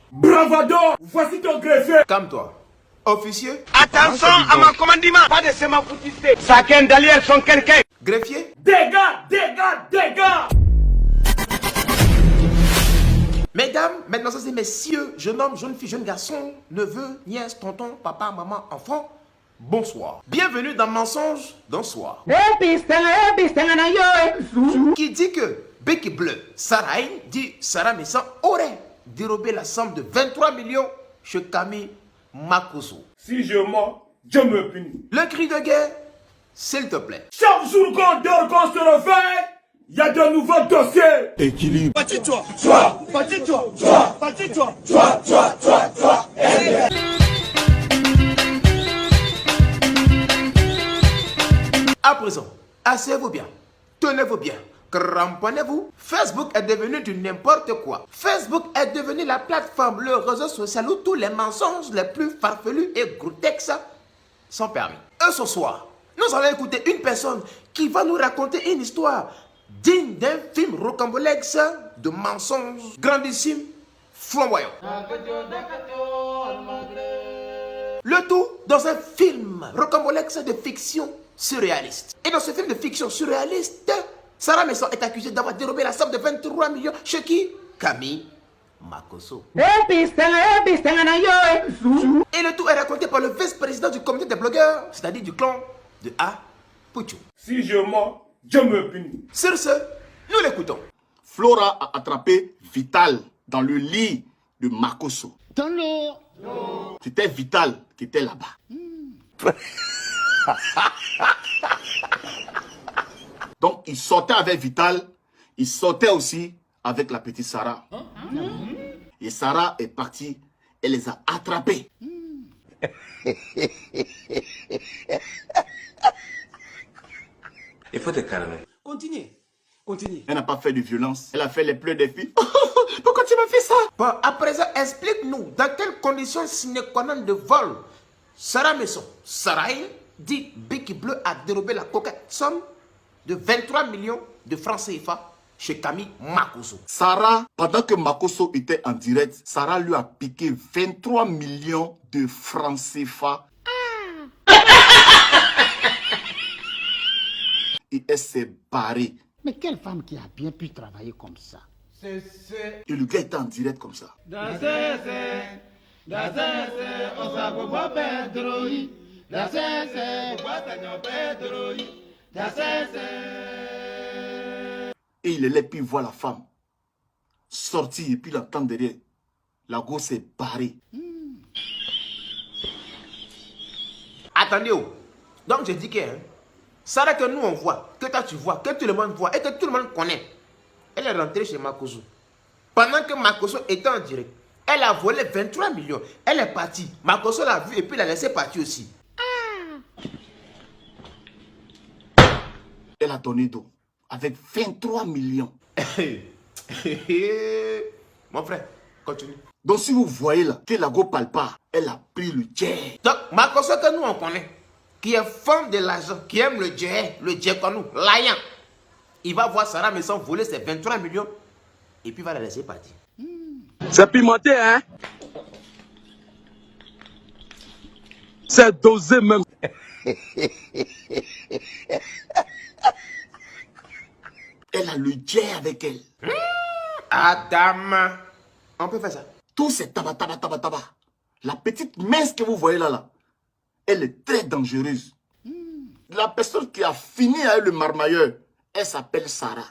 Bravado, voici ton greffier. Calme-toi. Officier. Attention à mon commandement. Pas de sema foutiste. Chacun derrière son quelqu'un. Greffier. Dégâts. Mesdames, mesdemoiselles et messieurs, jeune homme, jeune fille, jeune garçon, neveu, nièce, tonton, papa, maman, enfant, bonsoir. Bienvenue dans Mensonge d'un soir. Qui dit que Bec Bleu, Sarah dit Sarah Messan aurait dérobé la somme de 23 millions chez Camille Makoso. Si je mens, Dieu me punit. Le cri de guerre, s'il te plaît. Chaque jour qu'on dort, qu'on se réveille, il y a de nouveaux dossiers. Équilibre. Petit-toi. À présent, asseyez-vous bien, tenez-vous bien, cramponnez-vous. Facebook est devenu du n'importe quoi. Facebook est devenu la plateforme, le réseau social où tous les mensonges les plus farfelus et grotesques sont permis. Et ce soir, nous allons écouter une personne qui va nous raconter une histoire digne d'un film rocambolesque de mensonges grandissimes, flamboyants. Le tout dans un film rocambolesque de fiction surréaliste. Et dans ce film de fiction surréaliste, Sarah Messan est accusée d'avoir dérobé la somme de 23 millions chez qui? Camille Makoso. Et le tout est raconté par le vice-président du comité des blogueurs, c'est-à-dire du clan de A. Pouchou. Si je mens, Dieu me punit. Sur ce, nous l'écoutons. Flora a attrapé Vital dans le lit de Makoso. Dans l'eau. C'était Vital qui était là-bas. Donc, il sortait avec Vital, il sortait aussi avec la petite Sarah. Et Sarah est partie, elle les a attrapés. Il faut te calmer. Continuez. Elle n'a pas fait de violence, elle a fait les pleurs des filles. Pourquoi tu m'as fait ça? Bon, à présent, explique-nous dans quelles conditions sine qua non de vol Sarah Messan, Sarah dit Bec Bleu a dérobé la coquette somme de 23 millions de francs CFA chez Camille Makoso. Sarah, pendant que Makoso était en direct, Sarah lui a piqué 23 millions de francs CFA. Et elle s'est barrée. Mais quelle femme qui a bien pu travailler comme ça? Et le gars était en direct comme ça. Et il allait puis voir la femme sortir et puis l'entendre derrière. La go s'est barrée. Attendez, oh. Donc je dis que Sarah que nous on voit, que toi tu vois, que tout le monde voit et que tout le monde connaît, elle est rentrée chez Makoso. Pendant que Makoso était en direct, elle a volé 23 millions. Elle est partie. Makoso l'a vue et puis l'a laissé partir aussi. Elle a donné d'eau avec 23 millions. Mon frère, continue. Donc si vous voyez là que la go parle pas, elle a pris le jet. Donc Makoso que nous on connaît, qui est femme de l'argent, qui aime le jet comme nous, l'ayant. Il va voir Sarah Messan voler ses 23 millions et puis va la laisser partir. C'est pimenté, hein? C'est dosé même. Elle a le jet avec elle. Adam, on peut faire ça. Tout c'est tabac. La petite mince que vous voyez là, elle est très dangereuse. La personne qui a fini avec le marmailleur, elle s'appelle Sarah.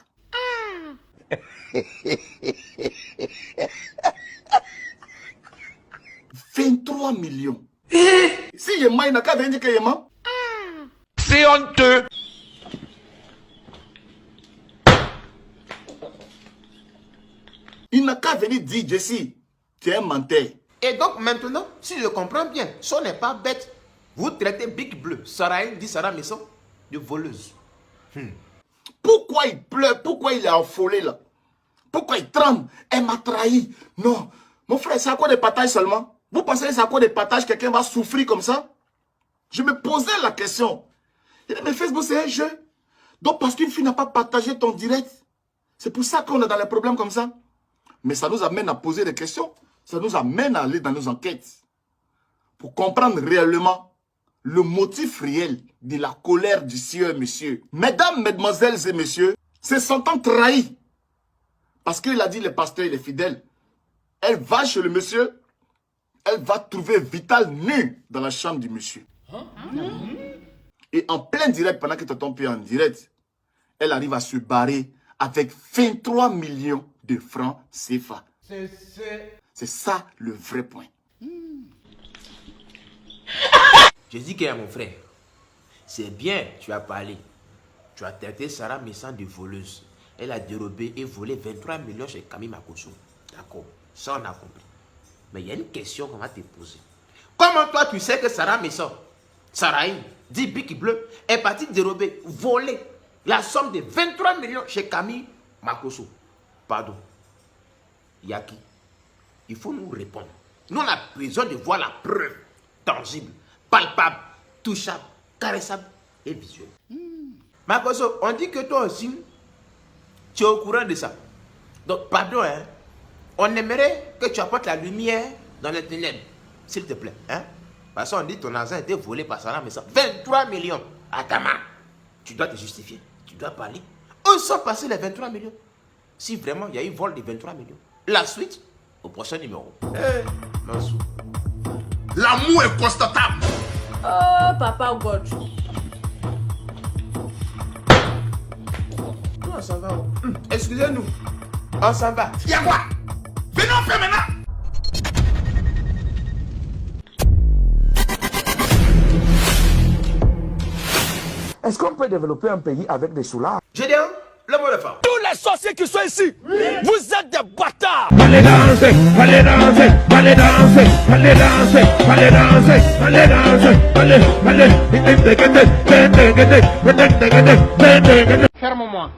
23 millions. Si je mets, il n'a qu'à venir que je mets. C'est honteux. Il n'a qu'à venir dire, Jessie, tu es un menteur. Et donc maintenant, si je comprends bien, ce n'est pas bête. Vous traitez Bec Bleu, Sarah dit Sarah Messan, de voleuse. Pourquoi il pleure? Pourquoi il est affolé là? Pourquoi il tremble? Elle m'a trahi. Non. Mon frère, c'est à quoi des partages seulement? Vous pensez que c'est à quoi des partages quelqu'un va souffrir comme ça? Je me posais la question. Je dis, mais Facebook, c'est un jeu. Donc, parce qu'une fille n'a pas partagé ton direct, c'est pour ça qu'on est dans les problèmes comme ça. Mais ça nous amène à poser des questions. Ça nous amène à aller dans nos enquêtes pour comprendre réellement le motif réel de la colère du sieur monsieur. Mesdames, mesdemoiselles et messieurs, se sentant trahis, parce qu'il a dit le pasteur il est fidèle, elle va chez le monsieur, elle va trouver Vital nu dans la chambre du monsieur. Et en plein direct, pendant que tonton P est en direct, elle arrive à se barrer avec 23 millions de francs CFA. C'est ça le vrai point. Je dis qu'il y a mon frère. C'est bien, tu as parlé. Tu as traité Sarah Messant de voleuse. Elle a dérobé et volé 23 millions chez Camille Makosso. D'accord, ça on a compris. Mais il y a une question qu'on va te poser. Comment toi tu sais que Sarah Messant, Sarahine, dit Bic Bleu, est partie dérober, voler la somme de 23 millions chez Camille Makosso? Pardon. Yaki, il faut nous répondre. Nous, on a besoin de voir la preuve tangible, palpable, touchable, caressable et visuelle. Makosso, on dit que toi aussi, tu es au courant de ça. Donc, pardon, hein, on aimerait que tu apportes la lumière dans les ténèbres, s'il te plaît. Hein? Parce qu'on dit que ton argent a été volé par Sarah Messant. 23 millions à ta main. Tu dois te justifier, tu dois parler. Où sont passés les 23 millions? Si vraiment il y a eu vol de 23 millions. La suite, au prochain numéro. Mansou. L'amour est constatable. Oh, Papa God. On s'en va. Excusez-nous. On s'en va. Y'a quoi? Venez en faire maintenant. Est-ce qu'on peut développer un pays avec des soulards? J'ai dit, le mot de fin. Tous les sorciers qui sont ici, vous êtes des bâtards. Allez danser, allez danser, allez danser, allez danser, allez danser, allez danser, allez, allez. Ferme-moi.